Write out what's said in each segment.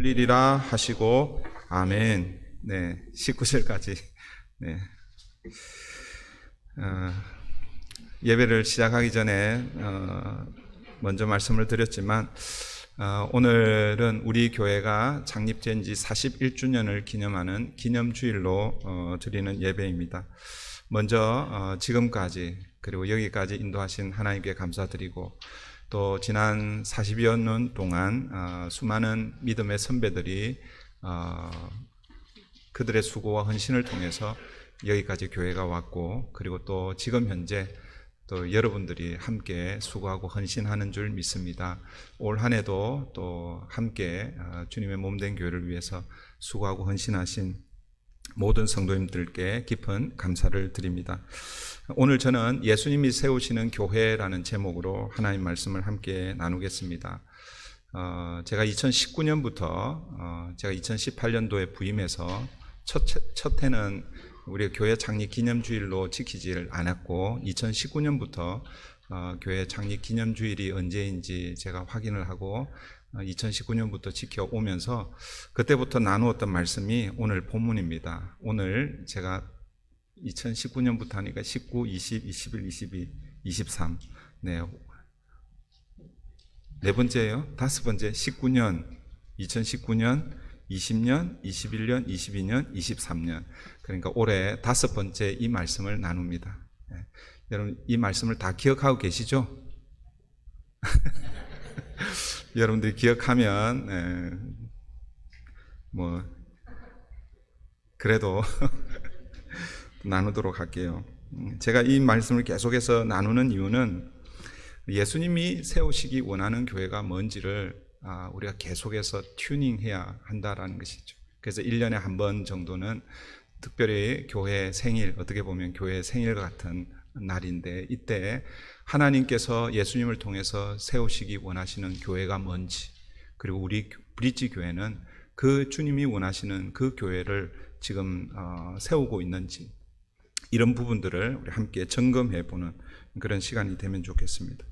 풀리리라 하시고 아멘. 네, 19절까지. 네. 예배를 시작하기 전에 먼저 말씀을 드렸지만 오늘은 우리 교회가 창립된 지 41주년을 기념하는 기념주일로 드리는 예배입니다. 먼저 지금까지 그리고 여기까지 인도하신 하나님께 감사드리고 또 지난 40여 년 동안 수많은 믿음의 선배들이 그들의 수고와 헌신을 통해서 여기까지 교회가 왔고 그리고 또 지금 현재 또 여러분들이 함께 수고하고 헌신하는 줄 믿습니다. 올 한 해도 또 함께 주님의 몸된 교회를 위해서 수고하고 헌신하신 모든 성도님들께 깊은 감사를 드립니다. 오늘 저는 예수님이 세우시는 교회라는 제목으로 하나님 말씀을 함께 나누겠습니다. 제가 2019년부터 제가 2018년도에 부임해서 첫 해는 우리 교회 창립 기념주일로 지키지를 않았고 2019년부터 교회 창립 기념주일이 언제인지 제가 확인을 하고 2019년부터 지켜오면서 그때부터 나누었던 말씀이 오늘 본문입니다. 오늘 제가 2019년부터 하니까 19, 20, 21, 22, 23 네 번째예요. 다섯 번째 19년, 2019년 20년, 21년, 22년, 23년 그러니까 올해 다섯 번째 이 말씀을 나눕니다. 네. 여러분 이 말씀을 다 기억하고 계시죠? 여러분들이 기억하면 그래도 나누도록 할게요. 제가 이 말씀을 계속해서 나누는 이유는 예수님이 세우시기 원하는 교회가 뭔지를 우리가 계속해서 튜닝해야 한다라는 것이죠. 그래서 1년에 한 번 정도는 특별히 교회 생일, 어떻게 보면 교회 생일 같은 날인데 이때 하나님께서 예수님을 통해서 세우시기 원하시는 교회가 뭔지 그리고 우리 브릿지 교회는 그 주님이 원하시는 그 교회를 지금 세우고 있는지 이런 부분들을 우리 함께 점검해 보는 그런 시간이 되면 좋겠습니다.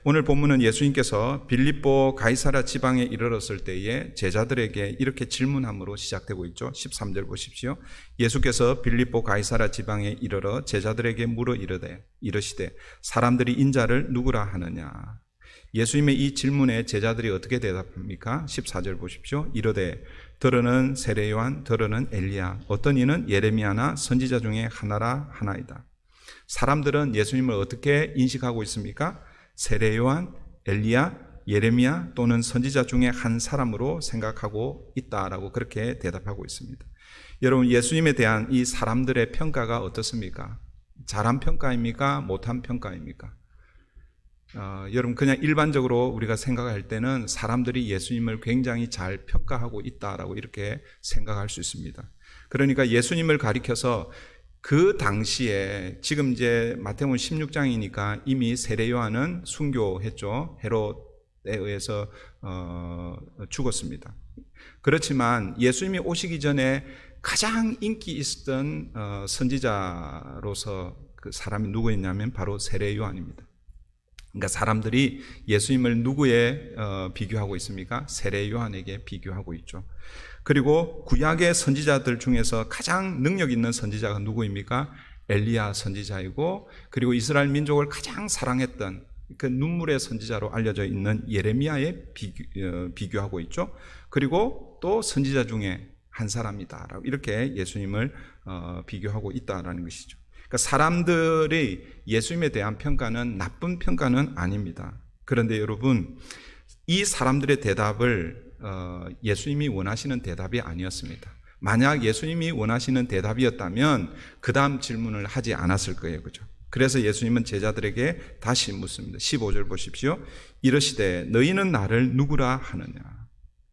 오늘 본문은 예수님께서 빌립보 가이사랴 지방에 이르렀을 때에 제자들에게 이렇게 질문함으로 시작되고 있죠. 13절 보십시오. 예수께서 빌립보 가이사랴 지방에 이르러 제자들에게 물어 이르시되 사람들이 인자를 누구라 하느냐. 예수님의 이 질문에 제자들이 어떻게 대답합니까? 14절 보십시오. 이르되 더러는 세례 요한, 더러는 엘리야, 어떤 이는 예레미야나 선지자 중에 하나라 하나이다. 사람들은 예수님을 어떻게 인식하고 있습니까? 세례 요한, 엘리야, 예레미야 또는 선지자 중에 한 사람으로 생각하고 있다라고 그렇게 대답하고 있습니다. 여러분 예수님에 대한 이 사람들의 평가가 어떻습니까? 잘한 평가입니까? 못한 평가입니까? 여러분 그냥 일반적으로 우리가 생각할 때는 사람들이 예수님을 굉장히 잘 평가하고 있다라고 이렇게 생각할 수 있습니다. 그러니까 예수님을 가리켜서 그 당시에 지금 이제 마태복음 16장이니까 이미 세례 요한은 순교했죠. 헤롯에 의해서 죽었습니다. 그렇지만 예수님이 오시기 전에 가장 인기 있었던 선지자로서 그 사람이 누구였냐면 바로 세례 요한입니다. 그러니까 사람들이 예수님을 누구에 비교하고 있습니까? 세례 요한에게 비교하고 있죠. 그리고 구약의 선지자들 중에서 가장 능력 있는 선지자가 누구입니까? 엘리야 선지자이고 그리고 이스라엘 민족을 가장 사랑했던 그 눈물의 선지자로 알려져 있는 예레미야에 비교하고 있죠. 그리고 또 선지자 중에 한 사람이다라고 이렇게 예수님을 비교하고 있다라는 것이죠. 그러니까 사람들이 예수님에 대한 평가는 나쁜 평가는 아닙니다. 그런데 여러분 이 사람들의 대답을 예수님이 원하시는 대답이 아니었습니다. 만약 예수님이 원하시는 대답이었다면 그 다음 질문을 하지 않았을 거예요. 그죠? 그래서 예수님은 제자들에게 다시 묻습니다. 15절 보십시오. 이르시되 너희는 나를 누구라 하느냐.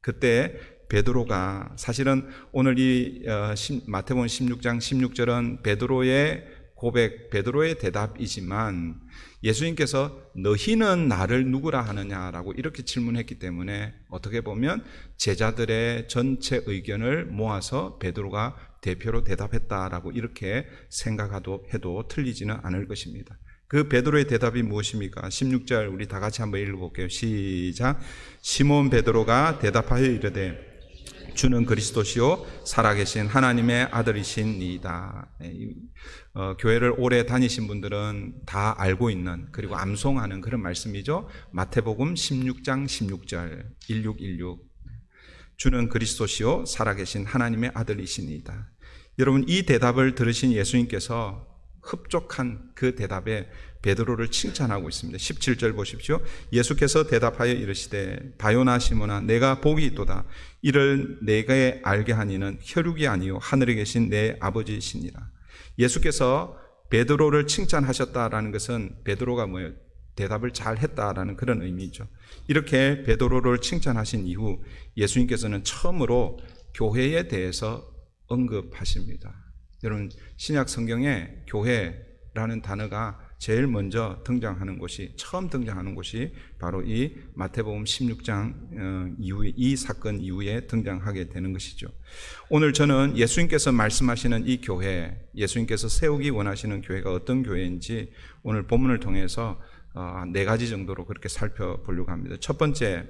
그때 베드로가 사실은 오늘 이 마태복음 16장 16절은 베드로의 고백, 베드로의 대답이지만 예수님께서 너희는 나를 누구라 하느냐라고 이렇게 질문했기 때문에 어떻게 보면 제자들의 전체 의견을 모아서 베드로가 대표로 대답했다라고 이렇게 생각해도 틀리지는 않을 것입니다. 그 베드로의 대답이 무엇입니까? 16절 우리 다 같이 한번 읽어볼게요. 시작. 시몬 베드로가 대답하여 이르되 주는 그리스도시요 살아계신 하나님의 아들이시니이다. 교회를 오래 다니신 분들은 다 알고 있는, 그리고 암송하는 그런 말씀이죠. 마태복음 16장 16절 1616. 주는 그리스도시요 살아계신 하나님의 아들이시니이다. 여러분, 이 대답을 들으신 예수님께서 흡족한 그 대답에 베드로를 칭찬하고 있습니다. 17절 보십시오. 예수께서 대답하여 이르시되 바요나 시몬아 내가 복이 있도다. 이를 내게 알게 하니는 혈육이 아니요 하늘에 계신 내 아버지시니라. 예수께서 베드로를 칭찬하셨다라는 것은 베드로가 뭐예요? 대답을 잘 했다라는 그런 의미죠. 이렇게 베드로를 칭찬하신 이후 예수님께서는 처음으로 교회에 대해서 언급하십니다. 여러분, 신약 성경에 교회라는 단어가 제일 먼저 등장하는 곳이, 처음 등장하는 곳이 바로 이 마태복음 16장 이후에, 이 사건 이후에 등장하게 되는 것이죠. 오늘 저는 예수님께서 말씀하시는 이 교회, 예수님께서 세우기 원하시는 교회가 어떤 교회인지 오늘 본문을 통해서 네 가지 정도로 그렇게 살펴보려고 합니다. 첫 번째,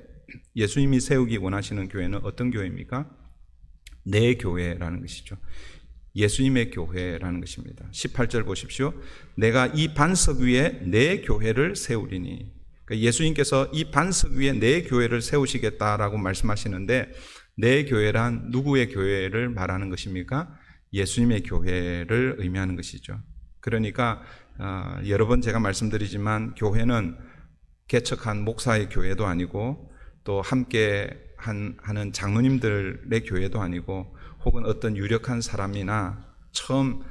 예수님이 세우기 원하시는 교회는 어떤 교회입니까? 내 교회라는 것이죠. 예수님의 교회라는 것입니다. 18절 보십시오. 내가 이 반석 위에 내 교회를 세우리니. 그러니까 예수님께서 이 반석 위에 내 교회를 세우시겠다라고 말씀하시는데, 내 교회란 누구의 교회를 말하는 것입니까? 예수님의 교회를 의미하는 것이죠. 그러니까 여러 번 제가 말씀드리지만 교회는 개척한 목사의 교회도 아니고 또 함께 하는 장로님들의 교회도 아니고 혹은 어떤 유력한 사람이나 처음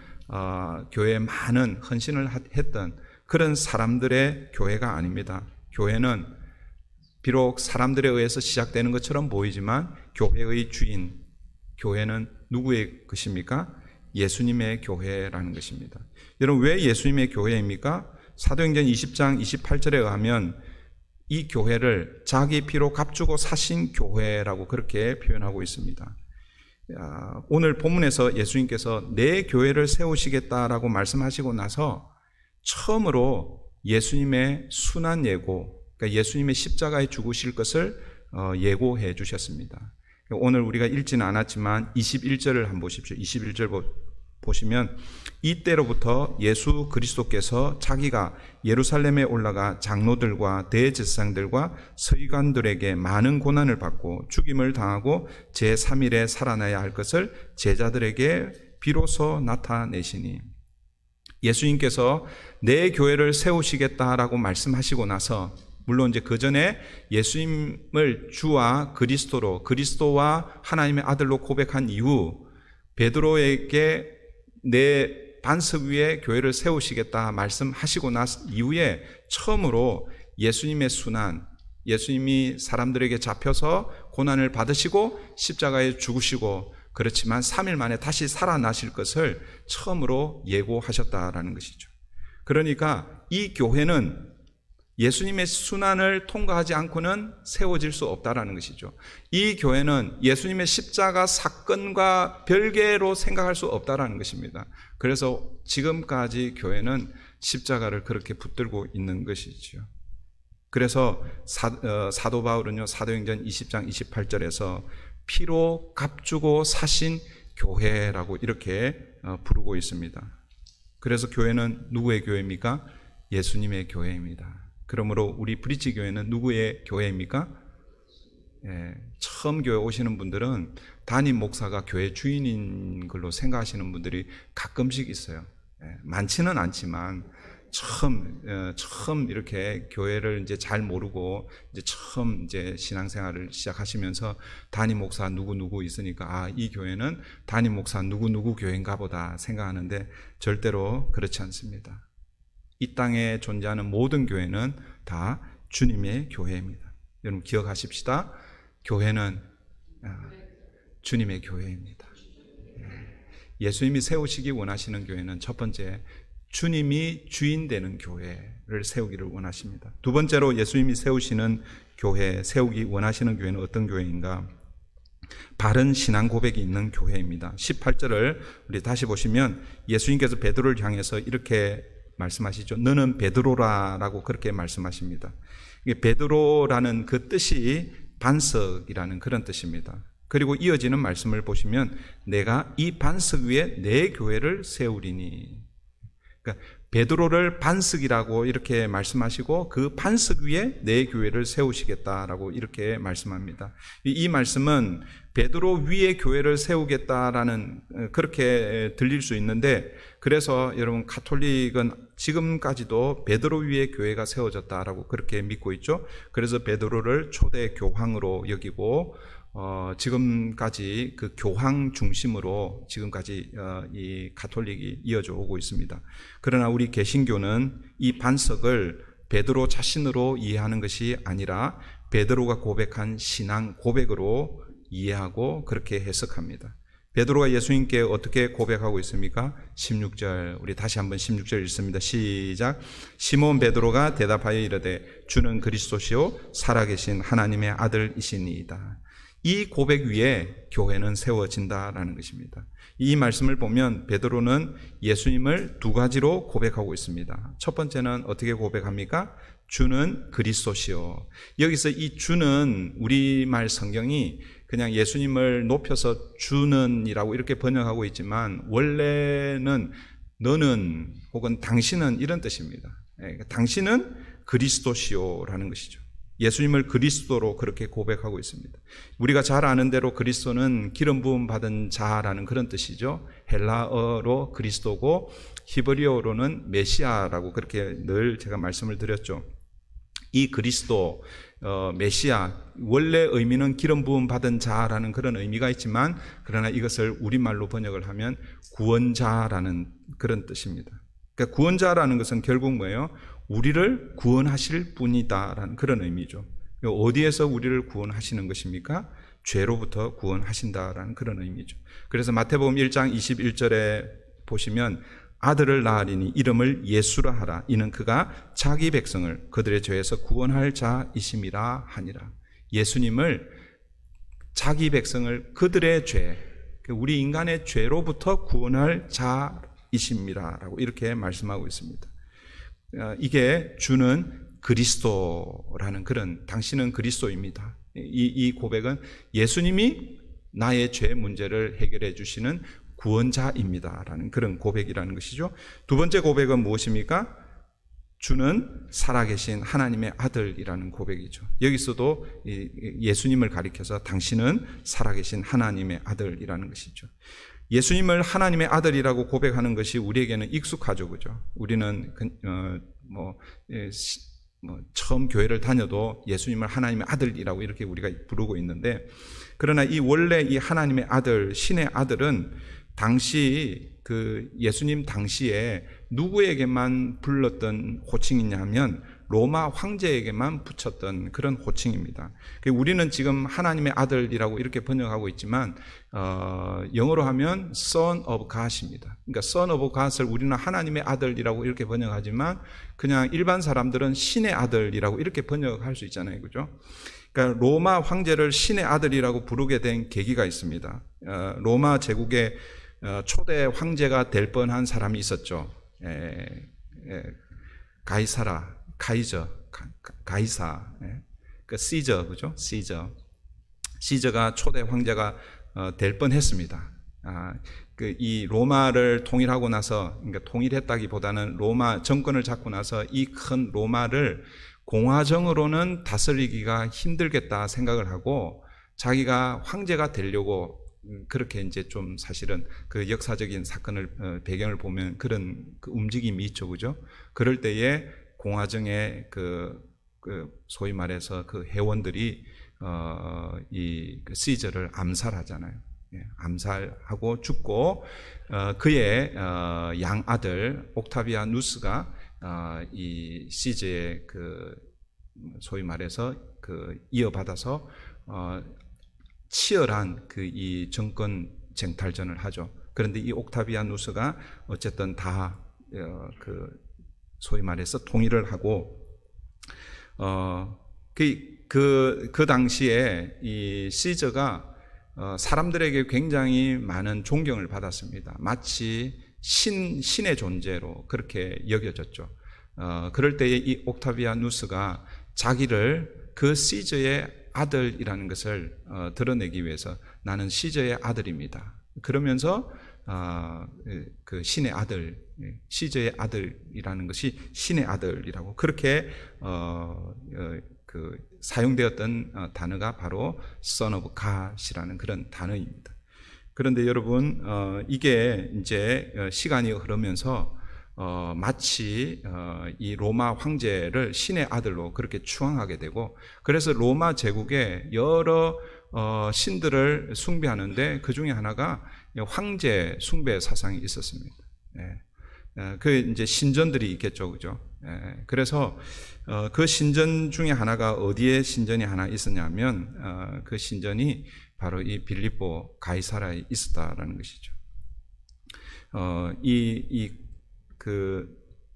교회에 많은 헌신을 했던 그런 사람들의 교회가 아닙니다. 교회는 비록 사람들에 의해서 시작되는 것처럼 보이지만 교회의 주인, 교회는 누구의 것입니까? 예수님의 교회라는 것입니다. 여러분, 왜 예수님의 교회입니까? 사도행전 20장 28절에 의하면 이 교회를 자기 피로 값주고 사신 교회라고 그렇게 표현하고 있습니다. 오늘 본문에서 예수님께서 내 교회를 세우시겠다라고 말씀하시고 나서 처음으로 예수님의 순환 예고, 그러니까 예수님의 십자가에 죽으실 것을 예고해 주셨습니다. 오늘 우리가 읽지는 않았지만 21절을 한번 보십시오. 21절 보시면 이때로부터 예수 그리스도께서 자기가 예루살렘에 올라가 장로들과 대제사장들과 서기관들에게 많은 고난을 받고 죽임을 당하고 제3일에 살아나야 할 것을 제자들에게 비로소 나타내시니. 예수님께서 내 교회를 세우시겠다라고 말씀하시고 나서, 물론 이제 그 전에 예수님을 주와 그리스도로, 그리스도와 하나님의 아들로 고백한 이후 베드로에게 내 반석 위에 교회를 세우시겠다 말씀하시고 난 이후에 처음으로 예수님의 순환, 예수님이 사람들에게 잡혀서 고난을 받으시고 십자가에 죽으시고 그렇지만 3일 만에 다시 살아나실 것을 처음으로 예고하셨다라는 것이죠. 그러니까 이 교회는 예수님의 순환을 통과하지 않고는 세워질 수 없다라는 것이죠. 이 교회는 예수님의 십자가 사건과 별개로 생각할 수 없다라는 것입니다. 그래서 지금까지 교회는 십자가를 그렇게 붙들고 있는 것이죠. 그래서 사도 바울은요, 사도행전 20장 28절에서 피로 값주고 사신 교회라고 이렇게 부르고 있습니다. 그래서 교회는 누구의 교회입니까? 예수님의 교회입니다. 그러므로 우리 브릿지 교회는 누구의 교회입니까? 처음 교회 오시는 분들은 담임 목사가 교회 주인인 걸로 생각하시는 분들이 가끔씩 있어요. 많지는 않지만 처음 이렇게 교회를 이제 잘 모르고 이제 처음 이제 신앙생활을 시작하시면서 담임 목사 누구 있으니까 이 교회는 담임 목사 누구 교회인가 보다 생각하는데 절대로 그렇지 않습니다. 이 땅에 존재하는 모든 교회는 다 주님의 교회입니다. 여러분 기억하십시다. 교회는 주님의 교회입니다. 예수님이 세우시기 원하시는 교회는 첫 번째, 주님이 주인 되는 교회를 세우기를 원하십니다. 두 번째로 예수님이 세우시는 교회, 세우기 원하시는 교회는 어떤 교회인가? 바른 신앙 고백이 있는 교회입니다. 18절을 우리 다시 보시면 예수님께서 베드로를 향해서 이렇게 말씀하시죠. 너는 베드로라라고 그렇게 말씀하십니다. 베드로라는 그 뜻이 반석이라는 그런 뜻입니다. 그리고 이어지는 말씀을 보시면 내가 이 반석 위에 내 교회를 세우리니. 그러니까 베드로를 반석이라고 이렇게 말씀하시고 그 반석 위에 내 교회를 세우시겠다라고 이렇게 말씀합니다. 이 말씀은 베드로 위에 교회를 세우겠다라는 그렇게 들릴 수 있는데, 그래서 여러분 가톨릭은 지금까지도 베드로 위에 교회가 세워졌다라고 그렇게 믿고 있죠. 그래서 베드로를 초대 교황으로 여기고 지금까지 그 교황 중심으로 지금까지 이 가톨릭이 이어져 오고 있습니다. 그러나 우리 개신교는 이 반석을 베드로 자신으로 이해하는 것이 아니라 베드로가 고백한 신앙 고백으로 이해하고 그렇게 해석합니다. 베드로가 예수님께 어떻게 고백하고 있습니까? 16절, 우리 다시 한번 16절 읽습니다. 시작. 시몬 베드로가 대답하여 이르되 주는 그리스도시요 살아계신 하나님의 아들이시니이다. 이 고백 위에 교회는 세워진다라는 것입니다. 이 말씀을 보면 베드로는 예수님을 두 가지로 고백하고 있습니다. 첫 번째는 어떻게 고백합니까? 주는 그리스도시요. 여기서 이 주는 우리말 성경이 그냥 예수님을 높여서 주는이라고 이렇게 번역하고 있지만 원래는 너는 혹은 당신은 이런 뜻입니다. 당신은 그리스도시요라는 것이죠. 예수님을 그리스도로 그렇게 고백하고 있습니다. 우리가 잘 아는 대로 그리스도는 기름 부음 받은 자라는 그런 뜻이죠. 헬라어로 그리스도고 히브리어로는 메시아라고 그렇게 늘 제가 말씀을 드렸죠. 이 그리스도 메시아 원래 의미는 기름 부음 받은 자라는 그런 의미가 있지만, 그러나 이것을 우리말로 번역을 하면 구원자라는 그런 뜻입니다. 그러니까 구원자라는 것은 결국 뭐예요? 우리를 구원하실 분이다라는 그런 의미죠. 어디에서 우리를 구원하시는 것입니까? 죄로부터 구원하신다라는 그런 의미죠. 그래서 마태복음 1장 21절에 보시면 아들을 낳으리니 이름을 예수라 하라. 이는 그가 자기 백성을 그들의 죄에서 구원할 자이심이라 하니라. 예수님을 자기 백성을 그들의 죄, 우리 인간의 죄로부터 구원할 자이심이라라고 이렇게 말씀하고 있습니다. 이게 주는 그리스도라는 그런, 당신은 그리스도입니다. 이 고백은 예수님이 나의 죄 문제를 해결해 주시는 구원자입니다라는 그런 고백이라는 것이죠. 두 번째 고백은 무엇입니까? 주는 살아계신 하나님의 아들이라는 고백이죠. 여기서도 예수님을 가리켜서 당신은 살아계신 하나님의 아들이라는 것이죠. 예수님을 하나님의 아들이라고 고백하는 것이 우리에게는 익숙하죠, 그죠? 우리는 처음 교회를 다녀도 예수님을 하나님의 아들이라고 이렇게 우리가 부르고 있는데, 그러나 이 원래 이 하나님의 아들, 신의 아들은 당시 그 예수님 당시에 누구에게만 불렀던 호칭이냐 하면 로마 황제에게만 붙였던 그런 호칭입니다. 우리는 지금 하나님의 아들이라고 이렇게 번역하고 있지만 영어로 하면 Son of God입니다. 그러니까 Son of God을 우리는 하나님의 아들이라고 이렇게 번역하지만 그냥 일반 사람들은 신의 아들이라고 이렇게 번역할 수 있잖아요, 그죠? 그러니까 로마 황제를 신의 아들이라고 부르게 된 계기가 있습니다. 로마 제국의 초대 황제가 될 뻔한 사람이 있었죠. 가이사, 그 시저, 그죠? 시저가 초대 황제가 될 뻔했습니다. 이 로마를 통일하고 나서, 그러니까 통일했다기보다는 로마 정권을 잡고 나서 이 큰 로마를 공화정으로는 다스리기가 힘들겠다 생각을 하고 자기가 황제가 되려고 그렇게 이제 좀 사실은 그 역사적인 사건을 배경을 보면 그런 그 움직임이 있죠, 그죠? 그럴 때에 공화정의 그 소위 말해서 그 회원들이 그 시저를 암살하잖아요. 암살하고 죽고 그의 양아들 옥타비아누스가 이 시저의 그 소위 말해서 그 이어받아서 치열한 그 이 정권 쟁탈전을 하죠. 그런데 이 옥타비아누스가 어쨌든 다 그 소위 말해서 통일을 하고 그 당시에 이 시저가 사람들에게 굉장히 많은 존경을 받았습니다. 마치 신의 존재로 그렇게 여겨졌죠. 그럴 때에 이 옥타비아누스가 자기를 그 시저의 아들이라는 것을 드러내기 위해서 나는 시저의 아들입니다. 그러면서 그 신의 아들, 시저의 아들이라는 것이 신의 아들이라고 그렇게 그 사용되었던 단어가 바로 Son of God이라는 그런 단어입니다. 그런데 여러분, 이게 이제 시간이 흐르면서 마치 이 로마 황제를 신의 아들로 그렇게 추앙하게 되고, 그래서 로마 제국에 여러 신들을 숭배하는데 그 중에 하나가 황제 숭배 사상이 있었습니다. 그 이제 신전들이 있겠죠, 그죠? 그래서 그 신전 중에 하나가 어디에 신전이 하나 있었냐면 그 신전이 바로 이 빌립보 가이사라에 있었다라는 것이죠.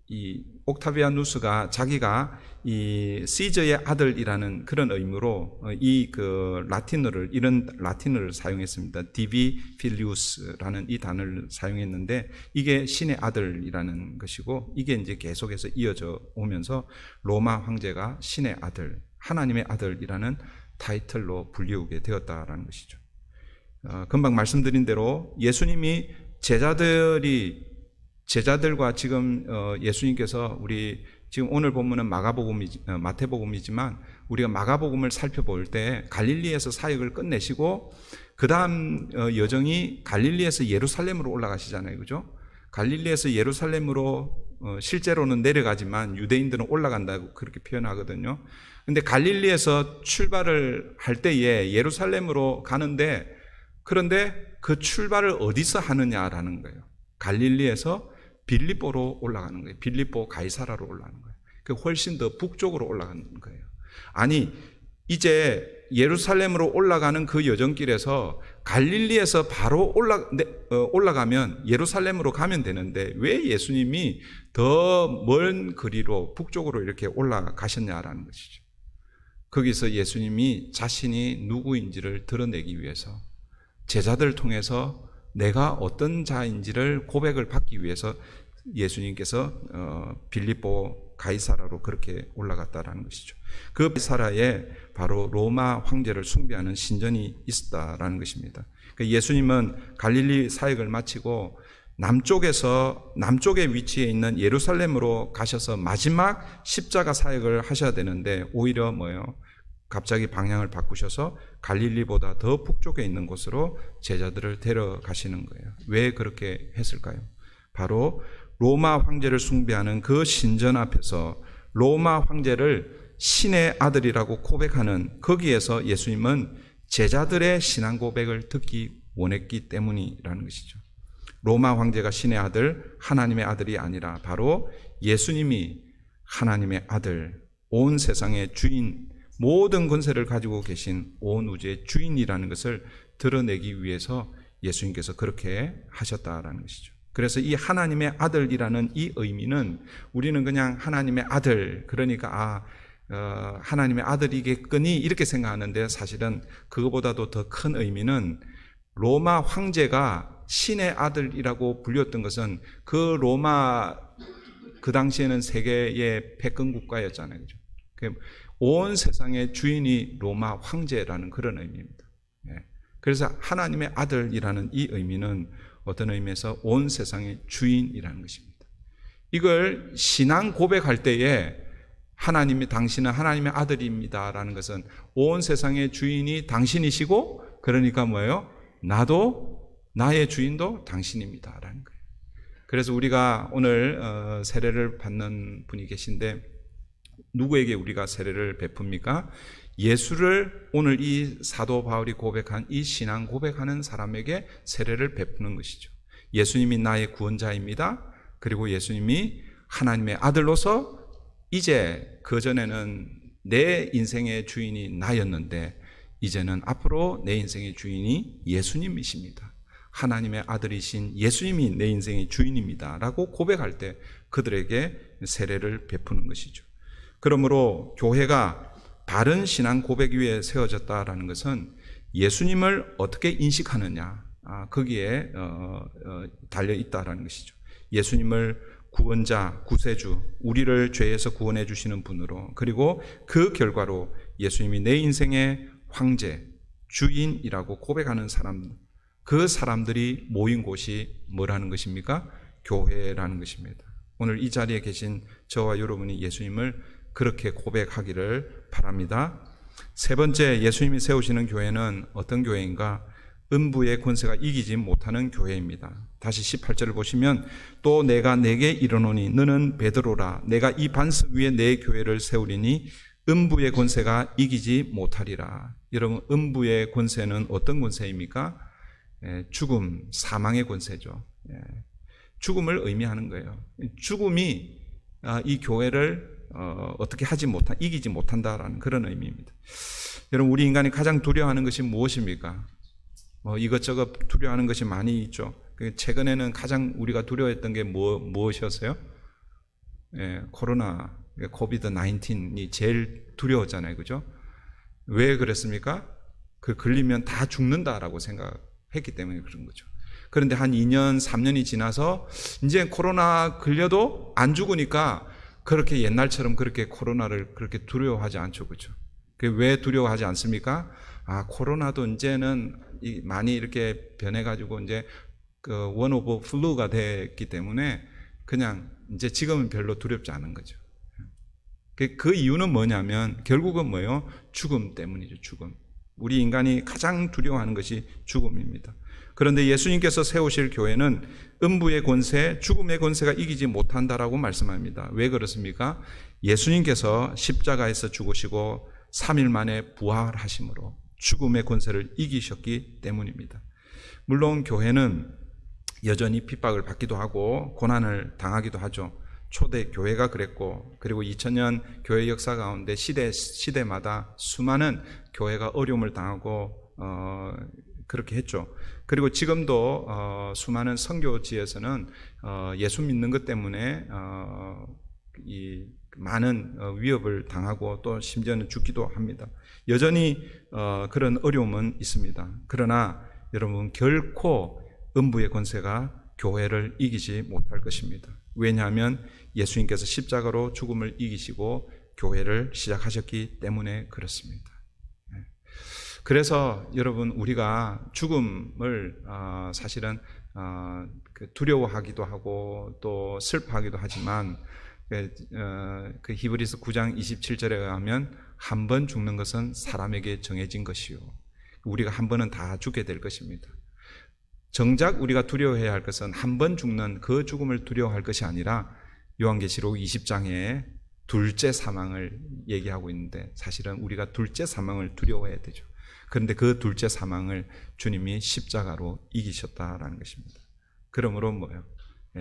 이 옥타비아누스가 자기가 이 시저의 아들이라는 그런 의미로 이런 라틴어를 사용했습니다. 디비 필리우스라는 이 단어를 사용했는데 이게 신의 아들이라는 것이고, 이게 이제 계속해서 이어져 오면서 로마 황제가 신의 아들, 하나님의 아들이라는 타이틀로 불리우게 되었다라는 것이죠. 금방 말씀드린 대로 예수님이 제자들과 지금 예수님께서 우리 지금 오늘 본문은 마태복음이지만 우리가 마가복음을 살펴볼 때 갈릴리에서 사역을 끝내시고 그 다음 여정이 갈릴리에서 예루살렘으로 올라가시잖아요, 그죠? 갈릴리에서 예루살렘으로 실제로는 내려가지만 유대인들은 올라간다고 그렇게 표현하거든요. 근데 갈릴리에서 출발을 할 때에 예루살렘으로 가는데, 그런데 그 출발을 어디서 하느냐라는 거예요. 갈릴리에서 빌립보로 올라가는 거예요. 빌립보 가이사라로 올라가는 거예요. 그 훨씬 더 북쪽으로 올라가는 거예요. 아니, 이제 예루살렘으로 올라가는 그 여정길에서 갈릴리에서 바로 올라가면 예루살렘으로 가면 되는데 왜 예수님이 더 먼 거리로 북쪽으로 이렇게 올라가셨냐라는 것이죠. 거기서 예수님이 자신이 누구인지를 드러내기 위해서 제자들을 통해서 내가 어떤 자인지를 고백을 받기 위해서 예수님께서 빌립보 가이사라로 그렇게 올라갔다라는 것이죠. 그 가이사라에 바로 로마 황제를 숭배하는 신전이 있었다라는 것입니다. 예수님은 갈릴리 사역을 마치고 남쪽에 위치해 있는 예루살렘으로 가셔서 마지막 십자가 사역을 하셔야 되는데 오히려 갑자기 방향을 바꾸셔서 갈릴리보다 더 북쪽에 있는 곳으로 제자들을 데려가시는 거예요. 왜 그렇게 했을까요? 바로 로마 황제를 숭배하는 그 신전 앞에서 로마 황제를 신의 아들이라고 고백하는 거기에서 예수님은 제자들의 신앙 고백을 듣기 원했기 때문이라는 것이죠. 로마 황제가 신의 아들, 하나님의 아들이 아니라 바로 예수님이 하나님의 아들, 온 세상의 주인, 모든 권세를 가지고 계신 온 우주의 주인이라는 것을 드러내기 위해서 예수님께서 그렇게 하셨다라는 것이죠. 그래서 이 하나님의 아들이라는 이 의미는 우리는 그냥 하나님의 아들, 그러니까 하나님의 아들이겠거니 이렇게 생각하는데, 사실은 그거보다도 더 큰 의미는 로마 황제가 신의 아들이라고 불렸던 것은 그 로마, 그 당시에는 세계의 패권 국가였잖아요, 그죠? 온 세상의 주인이 로마 황제라는 그런 의미입니다. 그래서 하나님의 아들이라는 이 의미는 어떤 의미에서 온 세상의 주인이라는 것입니다. 이걸 신앙 고백할 때에 당신은 하나님의 아들입니다라는 것은 온 세상의 주인이 당신이시고, 그러니까 나의 주인도 당신입니다라는 거예요. 그래서 우리가 오늘 세례를 받는 분이 계신데 누구에게 우리가 세례를 베풉니까? 예수를 오늘 이 사도 바울이 고백한 이 신앙 고백하는 사람에게 세례를 베푸는 것이죠. 예수님이 나의 구원자입니다. 그리고 예수님이 하나님의 아들로서 이제 그전에는 내 인생의 주인이 나였는데 이제는 앞으로 내 인생의 주인이 예수님이십니다. 하나님의 아들이신 예수님이 내 인생의 주인입니다 라고 고백할 때 그들에게 세례를 베푸는 것이죠. 그러므로 교회가 바른 신앙 고백 위에 세워졌다라는 것은 예수님을 어떻게 인식하느냐, 거기에 달려 있다라는 것이죠. 예수님을 구원자, 구세주, 우리를 죄에서 구원해 주시는 분으로, 그리고 그 결과로 예수님이 내 인생의 황제, 주인이라고 고백하는 사람, 그 사람들이 모인 곳이 뭐라는 것입니까? 교회라는 것입니다. 오늘 이 자리에 계신 저와 여러분이 예수님을 그렇게 고백하기를 바랍니다. 세 번째, 예수님이 세우시는 교회는 어떤 교회인가? 음부의 권세가 이기지 못하는 교회입니다. 다시 18절을 보시면, 또 내가 내게 이르노니 너는 베드로라. 내가 이 반석 위에 내 교회를 세우리니 음부의 권세가 이기지 못하리라. 여러분, 음부의 권세는 어떤 권세입니까? 죽음, 사망의 권세죠. 죽음을 의미하는 거예요. 죽음이 이 교회를 어떻게 이기지 못한다라는 그런 의미입니다. 여러분, 우리 인간이 가장 두려워하는 것이 무엇입니까? 이것저것 두려워하는 것이 많이 있죠. 최근에는 가장 우리가 두려워했던 게 무엇이었어요? 코로나, 코비드 19이 제일 두려웠잖아요. 그죠? 왜 그랬습니까? 걸리면 다 죽는다라고 생각했기 때문에 그런 거죠. 그런데 한 2년, 3년이 지나서 이제 코로나 걸려도 안 죽으니까 그렇게 옛날처럼 그렇게 코로나를 그렇게 두려워하지 않죠. 그죠? 왜 두려워하지 않습니까? 코로나도 이제는 많이 이렇게 변해가지고 이제 원 오브 플루가 됐기 때문에 그냥 이제 지금은 별로 두렵지 않은 거죠. 그 이유는 뭐냐면 결국은 뭐예요? 죽음 때문이죠. 죽음. 우리 인간이 가장 두려워하는 것이 죽음입니다. 그런데 예수님께서 세우실 교회는 음부의 권세, 죽음의 권세가 이기지 못한다라고 말씀합니다. 왜 그렇습니까? 예수님께서 십자가에서 죽으시고 3일 만에 부활하심으로 죽음의 권세를 이기셨기 때문입니다. 물론 교회는 여전히 핍박을 받기도 하고 고난을 당하기도 하죠. 초대 교회가 그랬고, 그리고 2000년 교회 역사 가운데 시대마다 수많은 교회가 어려움을 당하고 그렇게 했죠. 그리고 지금도 수많은 선교지에서는 예수 믿는 것 때문에 이 많은 위협을 당하고 또 심지어는 죽기도 합니다. 여전히 그런 어려움은 있습니다. 그러나 여러분, 결코 음부의 권세가 교회를 이기지 못할 것입니다. 왜냐하면 예수님께서 십자가로 죽음을 이기시고 교회를 시작하셨기 때문에 그렇습니다. 그래서 여러분, 우리가 죽음을 사실은 두려워하기도 하고 또 슬퍼하기도 하지만 그 히브리서 9장 27절에 의하면 한 번 죽는 것은 사람에게 정해진 것이요, 우리가 한 번은 다 죽게 될 것입니다. 정작 우리가 두려워해야 할 것은 한 번 죽는 그 죽음을 두려워할 것이 아니라 요한계시록 20장에 둘째 사망을 얘기하고 있는데, 사실은 우리가 둘째 사망을 두려워해야 되죠. 그런데 그 둘째 사망을 주님이 십자가로 이기셨다라는 것입니다. 그러므로 뭐예요?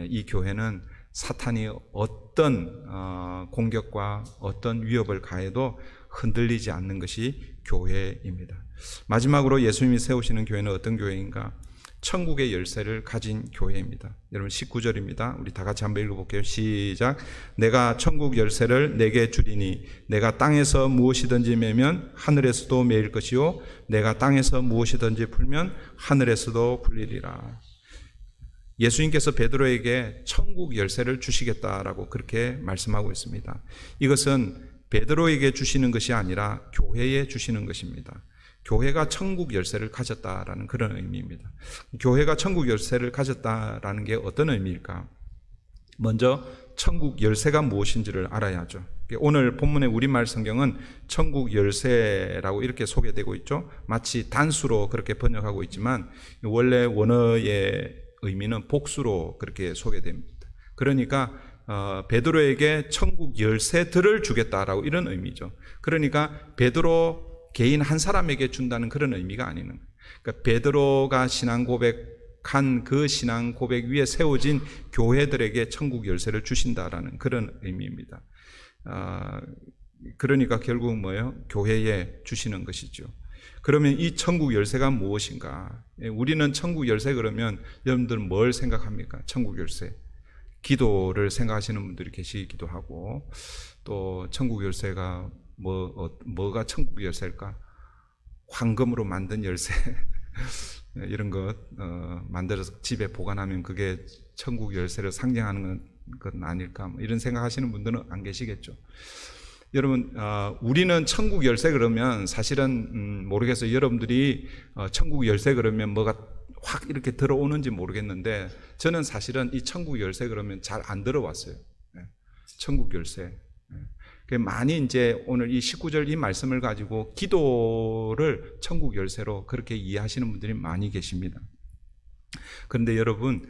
이 교회는 사탄이 어떤 공격과 어떤 위협을 가해도 흔들리지 않는 것이 교회입니다. 마지막으로 예수님이 세우시는 교회는 어떤 교회인가? 천국의 열쇠를 가진 교회입니다. 여러분, 19절입니다. 우리 다 같이 한번 읽어볼게요. 시작. 내가 천국 열쇠를 내게 주리니 내가 땅에서 무엇이든지 매면 하늘에서도 매일 것이요 내가 땅에서 무엇이든지 풀면 하늘에서도 풀리리라. 예수님께서 베드로에게 천국 열쇠를 주시겠다라고 그렇게 말씀하고 있습니다. 이것은 베드로에게 주시는 것이 아니라 교회에 주시는 것입니다. 교회가 천국 열쇠를 가졌다라는 그런 의미입니다. 교회가 천국 열쇠를 가졌다라는 게 어떤 의미일까? 먼저 천국 열쇠가 무엇인지를 알아야죠. 오늘 본문의 우리말 성경은 천국 열쇠라고 이렇게 소개되고 있죠. 마치 단수로 그렇게 번역하고 있지만 원래 원어의 의미는 복수로 그렇게 소개됩니다. 그러니까 베드로에게 천국 열쇠들을 주겠다라고 이런 의미죠. 그러니까 베드로 개인 한 사람에게 준다는 그런 의미가 아니는 거예요. 그러니까 베드로가 신앙 고백한 그 신앙 고백 위에 세워진 교회들에게 천국 열쇠를 주신다라는 그런 의미입니다. 그러니까 결국 뭐예요? 교회에 주시는 것이죠. 그러면 이 천국 열쇠가 무엇인가? 우리는 천국 열쇠 그러면 여러분들 뭘 생각합니까? 천국 열쇠. 기도를 생각하시는 분들이 계시기도 하고, 또 천국 열쇠가 뭐가 천국 열쇠일까? 황금으로 만든 열쇠 이런 것 만들어서 집에 보관하면 그게 천국 열쇠를 상징하는 건 아닐까 뭐 이런 생각하시는 분들은 안 계시겠죠. 여러분, 우리는 천국 열쇠 그러면 사실은 모르겠어요. 여러분들이 천국 열쇠 그러면 뭐가 확 이렇게 들어오는지 모르겠는데 저는 사실은 이 천국 열쇠 그러면 잘 안 들어왔어요. 천국 열쇠. 많이 이제 오늘 이 19절 이 말씀을 가지고 기도를 천국 열쇠로 그렇게 이해하시는 분들이 많이 계십니다. 그런데 여러분,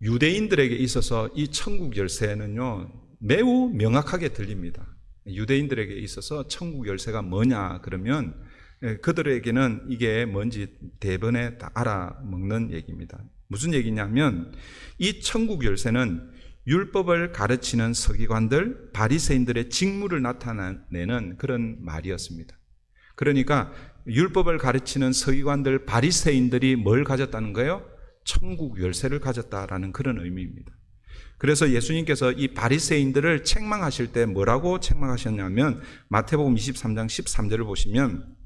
유대인들에게 있어서 이 천국 열쇠는요 매우 명확하게 들립니다. 유대인들에게 있어서 천국 열쇠가 뭐냐 그러면 그들에게는 이게 뭔지 대번에 다 알아먹는 얘기입니다. 무슨 얘기냐면 이 천국 열쇠는 율법을 가르치는 서기관들, 바리새인들의 직무를 나타내는 그런 말이었습니다. 그러니까 율법을 가르치는 서기관들, 바리새인들이 뭘 가졌다는 거예요? 천국 열쇠를 가졌다라는 그런 의미입니다. 그래서 예수님께서 이 바리새인들을 책망하실 때 뭐라고 책망하셨냐면 마태복음 23장 13절을 보시면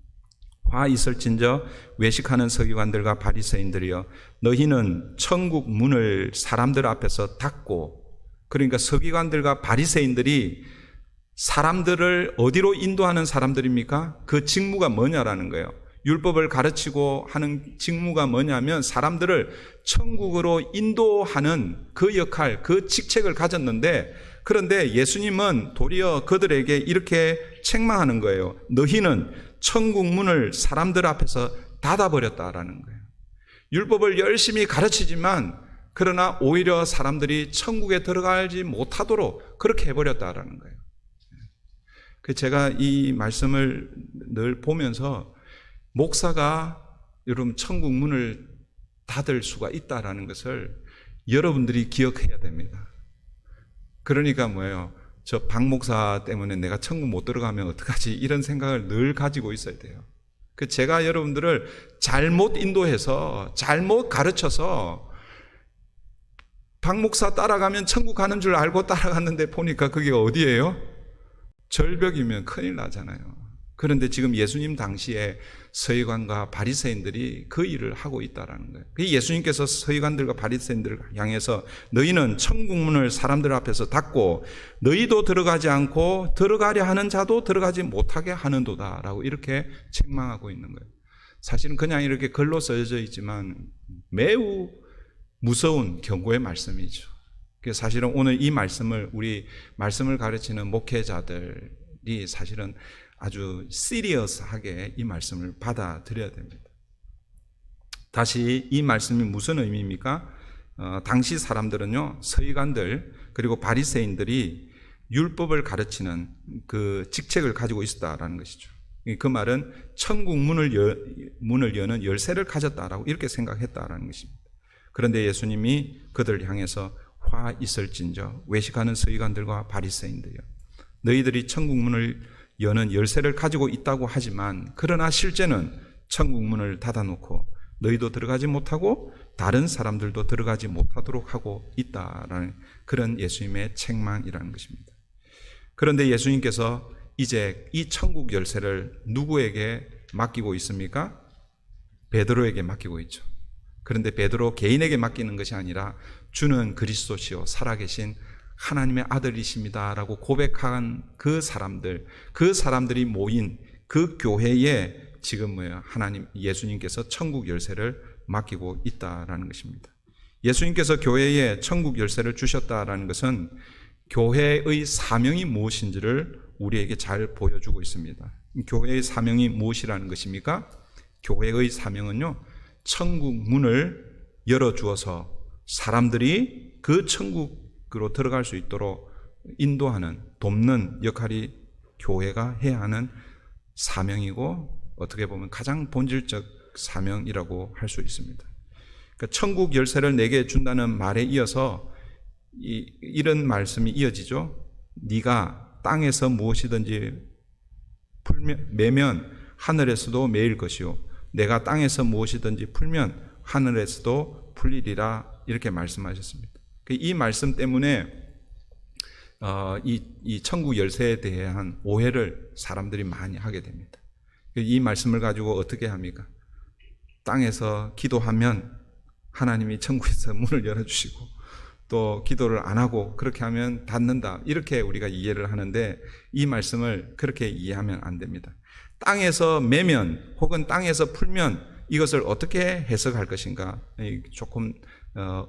화 있을진저 외식하는 서기관들과 바리새인들이여 너희는 천국 문을 사람들 앞에서 닫고, 그러니까 서기관들과 바리새인들이 사람들을 어디로 인도하는 사람들입니까? 그 직무가 뭐냐라는 거예요. 율법을 가르치고 하는 직무가 뭐냐면 사람들을 천국으로 인도하는 그 역할, 그 직책을 가졌는데, 그런데 예수님은 도리어 그들에게 이렇게 책망하는 거예요. 너희는 천국 문을 사람들 앞에서 닫아버렸다라는 거예요. 율법을 열심히 가르치지만 그러나 오히려 사람들이 천국에 들어가지 못하도록 그렇게 해버렸다라는 거예요. 제가 이 말씀을 늘 보면서 목사가 여러분 천국 문을 닫을 수가 있다라는 것을 여러분들이 기억해야 됩니다. 그러니까 뭐예요? 저 박 목사 때문에 내가 천국 못 들어가면 어떡하지? 이런 생각을 늘 가지고 있어야 돼요. 제가 여러분들을 잘못 인도해서 잘못 가르쳐서 박 목사 따라가면 천국 가는 줄 알고 따라갔는데 보니까 그게 어디예요? 절벽이면 큰일 나잖아요. 그런데 지금 예수님 당시에 서기관과 바리새인들이 그 일을 하고 있다라는 거예요. 예수님께서 서기관들과 바리새인들을 향해서 너희는 천국 문을 사람들 앞에서 닫고 너희도 들어가지 않고 들어가려 하는 자도 들어가지 못하게 하는도다라고 이렇게 책망하고 있는 거예요. 사실은 그냥 이렇게 글로 써져 있지만 매우 무서운 경고의 말씀이죠. 사실은 오늘 이 말씀을 우리 말씀을 가르치는 목회자들이 사실은 아주 시리어스하게 이 말씀을 받아들여야 됩니다. 다시 이 말씀이 무슨 의미입니까? 당시 사람들은요, 서기관들 그리고 바리새인들이 율법을 가르치는 그 직책을 가지고 있었다라는 것이죠. 그 말은 천국 문을 여는 열쇠를 가졌다라고 이렇게 생각했다라는 것입니다. 그런데 예수님이 그들을 향해서 화 있을진저 외식하는 서기관들과 바리새인들이여 너희들이 천국 문을 여는 열쇠를 가지고 있다고 하지만 그러나 실제는 천국 문을 닫아놓고 너희도 들어가지 못하고 다른 사람들도 들어가지 못하도록 하고 있다라는 그런 예수님의 책망이라는 것입니다. 그런데 예수님께서 이제 이 천국 열쇠를 누구에게 맡기고 있습니까? 베드로에게 맡기고 있죠. 그런데 베드로 개인에게 맡기는 것이 아니라 주는 그리스도시요 살아계신 하나님의 아들이십니다라고 고백한 그 사람들이 모인 그 교회에 지금 하나님 예수님께서 천국 열쇠를 맡기고 있다라는 것입니다. 예수님께서 교회에 천국 열쇠를 주셨다라는 것은 교회의 사명이 무엇인지를 우리에게 잘 보여주고 있습니다. 교회의 사명이 무엇이라는 것입니까? 교회의 사명은요, 천국 문을 열어주어서 사람들이 그 천국으로 들어갈 수 있도록 인도하는, 돕는 역할이 교회가 해야 하는 사명이고 어떻게 보면 가장 본질적 사명이라고 할 수 있습니다. 그러니까 천국 열쇠를 내게 준다는 말에 이어서 이런 말씀이 이어지죠. 네가 땅에서 무엇이든지 매면 하늘에서도 매일 것이요 내가 땅에서 무엇이든지 풀면 하늘에서도 풀리리라 이렇게 말씀하셨습니다. 이 말씀 때문에 이 천국 열쇠에 대한 오해를 사람들이 많이 하게 됩니다. 이 말씀을 가지고 어떻게 합니까? 땅에서 기도하면 하나님이 천국에서 문을 열어주시고 또 기도를 안 하고 그렇게 하면 닫는다. 이렇게 우리가 이해를 하는데 이 말씀을 그렇게 이해하면 안 됩니다. 땅에서 매면 혹은 땅에서 풀면 이것을 어떻게 해석할 것인가 조금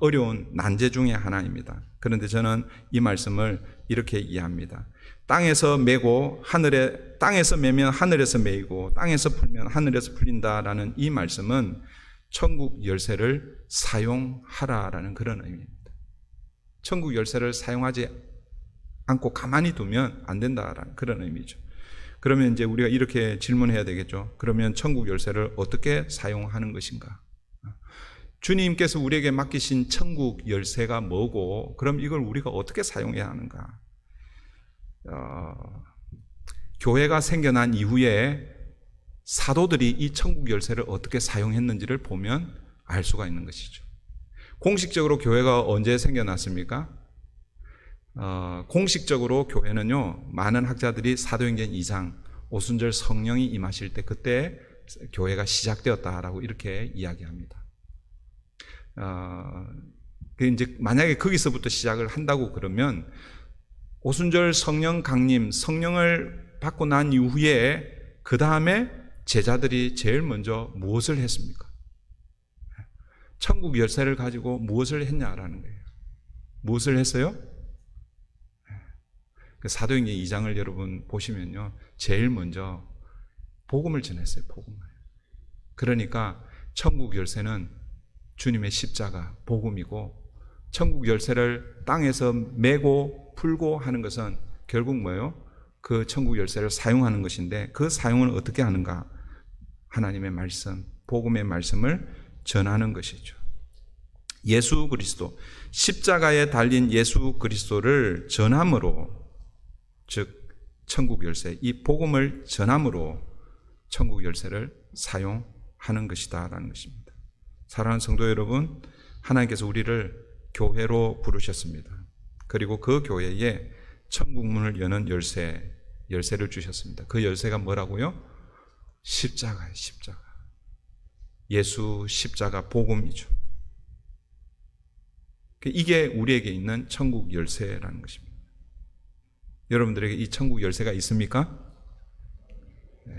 어려운 난제 중에 하나입니다. 그런데 저는 이 말씀을 이렇게 이해합니다. 땅에서 매고 땅에서 매면 하늘에서 매이고 땅에서 풀면 하늘에서 풀린다라는 이 말씀은 천국 열쇠를 사용하라라는 그런 의미입니다. 천국 열쇠를 사용하지 않고 가만히 두면 안 된다라는 그런 의미죠. 그러면 이제 우리가 이렇게 질문해야 되겠죠. 그러면 천국 열쇠를 어떻게 사용하는 것인가? 주님께서 우리에게 맡기신 천국 열쇠가 뭐고, 그럼 이걸 우리가 어떻게 사용해야 하는가? 교회가 생겨난 이후에 사도들이 이 천국 열쇠를 어떻게 사용했는지를 보면 알 수가 있는 것이죠. 공식적으로 교회가 언제 생겨났습니까? 공식적으로 교회는요, 많은 학자들이 사도행전 2장 오순절 성령이 임하실 때 그때 교회가 시작되었다라고 이렇게 이야기합니다. 이제 만약에 거기서부터 시작을 한다고 그러면 오순절 성령 강림, 성령을 받고 난 이후에 그 다음에 제자들이 제일 먼저 무엇을 했습니까? 천국 열쇠를 가지고 무엇을 했냐라는 거예요. 무엇을 했어요? 사도행전 2장을 여러분 보시면요, 제일 먼저 복음을 전했어요. 복음을. 그러니까 천국 열쇠는 주님의 십자가, 복음이고, 천국 열쇠를 땅에서 메고 풀고 하는 것은 결국 뭐예요? 그 천국 열쇠를 사용하는 것인데, 그 사용을 어떻게 하는가? 하나님의 말씀, 복음의 말씀을 전하는 것이죠. 예수 그리스도, 십자가에 달린 예수 그리스도를 전함으로, 즉 천국 열쇠, 이 복음을 전함으로 천국 열쇠를 사용하는 것이다라는 것입니다. 사랑하는 성도 여러분, 하나님께서 우리를 교회로 부르셨습니다. 그리고 그 교회에 천국 문을 여는 열쇠를 주셨습니다. 그 열쇠가 뭐라고요? 십자가예요. 십자가. 예수 십자가 복음이죠. 이게 우리에게 있는 천국 열쇠라는 것입니다. 여러분들에게 이 천국 열쇠가 있습니까? 네.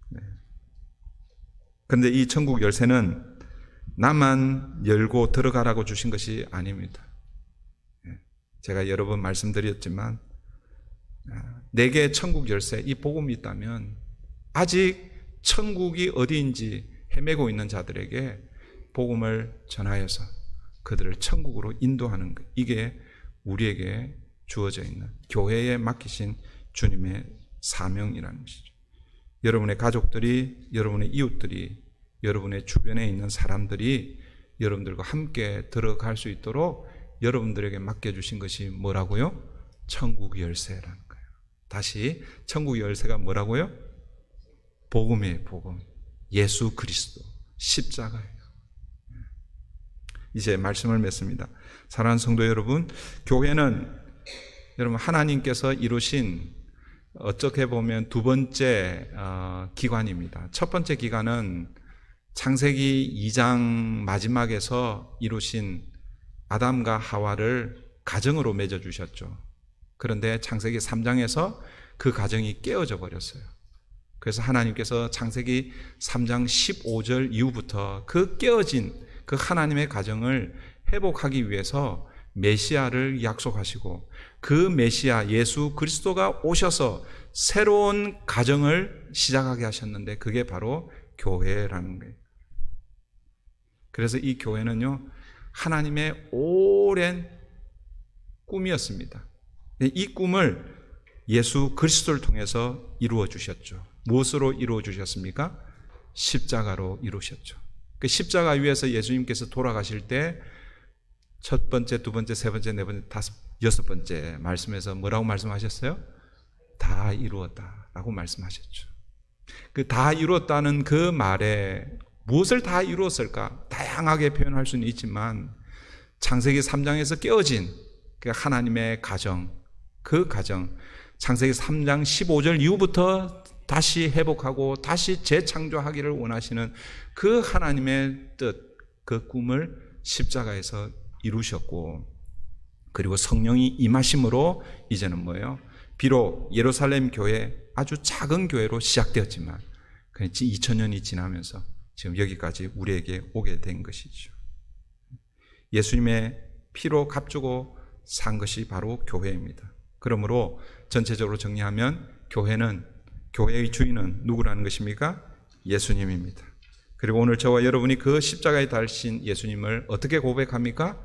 네. 그런데 이 천국 열쇠는 나만 열고 들어가라고 주신 것이 아닙니다. 제가 여러 번 말씀드렸지만, 내게 천국 열쇠, 이 복음이 있다면 아직 천국이 어디인지 헤매고 있는 자들에게 복음을 전하여서 그들을 천국으로 인도하는 것, 이게 우리에게 주어져 있는, 교회에 맡기신 주님의 사명이라는 것이죠. 여러분의 가족들이, 여러분의 이웃들이, 여러분의 주변에 있는 사람들이 여러분들과 함께 들어갈 수 있도록 여러분들에게 맡겨주신 것이 뭐라고요? 천국 열쇠라는 거예요. 다시, 천국 열쇠가 뭐라고요? 복음이에요. 복음. 예수 그리스도 십자가예요. 이제 말씀을 맺습니다. 사랑하는 성도 여러분, 교회는 여러분 하나님께서 이루신, 어떻게 보면 두 번째 기관입니다. 첫 번째 기관은 창세기 2장 마지막에서 이루신 아담과 하와를 가정으로 맺어주셨죠. 그런데 창세기 3장에서 그 가정이 깨어져 버렸어요. 그래서 하나님께서 창세기 3장 15절 이후부터 그 깨어진 그 하나님의 가정을 회복하기 위해서 메시아를 약속하시고, 그 메시아 예수 그리스도가 오셔서 새로운 가정을 시작하게 하셨는데, 그게 바로 교회라는 거예요. 그래서 이 교회는요, 하나님의 오랜 꿈이었습니다. 이 꿈을 예수 그리스도를 통해서 이루어 주셨죠. 무엇으로 이루어 주셨습니까? 십자가로 이루셨죠. 그 십자가 위에서 예수님께서 돌아가실 때 첫 번째, 두 번째, 세 번째, 네 번째, 다섯, 여섯 번째 말씀에서 뭐라고 말씀하셨어요? 다 이루었다라고 말씀하셨죠. 그 다 이루었다는 그 말에 무엇을 다 이루었을까? 다양하게 표현할 수는 있지만, 창세기 3장에서 깨어진 그 하나님의 가정, 그 가정, 창세기 3장 15절 이후부터 다시 회복하고 다시 재창조하기를 원하시는 그 하나님의 뜻, 그 꿈을 십자가에서 이루셨고, 그리고 성령이 임하심으로 이제는 뭐예요? 비록 예루살렘 교회 아주 작은 교회로 시작되었지만 2000년이 지나면서 지금 여기까지 우리에게 오게 된 것이죠. 예수님의 피로 값주고 산 것이 바로 교회입니다. 그러므로 전체적으로 정리하면 교회의 주인은 누구라는 것입니까? 예수님입니다. 그리고 오늘 저와 여러분이 그 십자가에 달리신 예수님을 어떻게 고백합니까?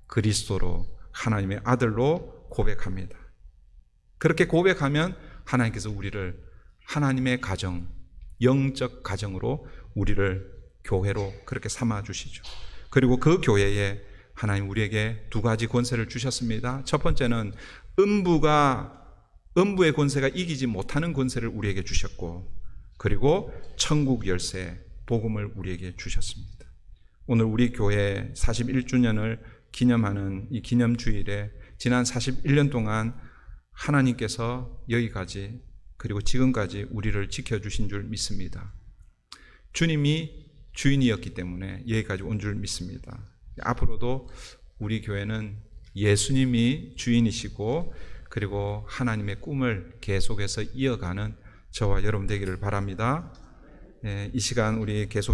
그리스도로, 하나님의 아들로 고백합니다. 그렇게 고백하면 하나님께서 우리를 하나님의 가정, 영적 가정으로 우리를 교회로 그렇게 삼아 주시죠. 그리고 그 교회에 하나님 우리에게 두 가지 권세를 주셨습니다. 첫 번째는 음부의 권세가 이기지 못하는 권세를 우리에게 주셨고, 그리고 천국 열쇠, 복음을 우리에게 주셨습니다. 오늘 우리 교회 41주년을 기념하는 이 기념주일에 지난 41년 동안 하나님께서 여기까지 그리고 지금까지 우리를 지켜주신 줄 믿습니다. 주님이 주인이었기 때문에 여기까지 온 줄 믿습니다. 앞으로도 우리 교회는 예수님이 주인이시고 그리고 하나님의 꿈을 계속해서 이어가는 저와 여러분 되기를 바랍니다. 이 시간 우리 계속해서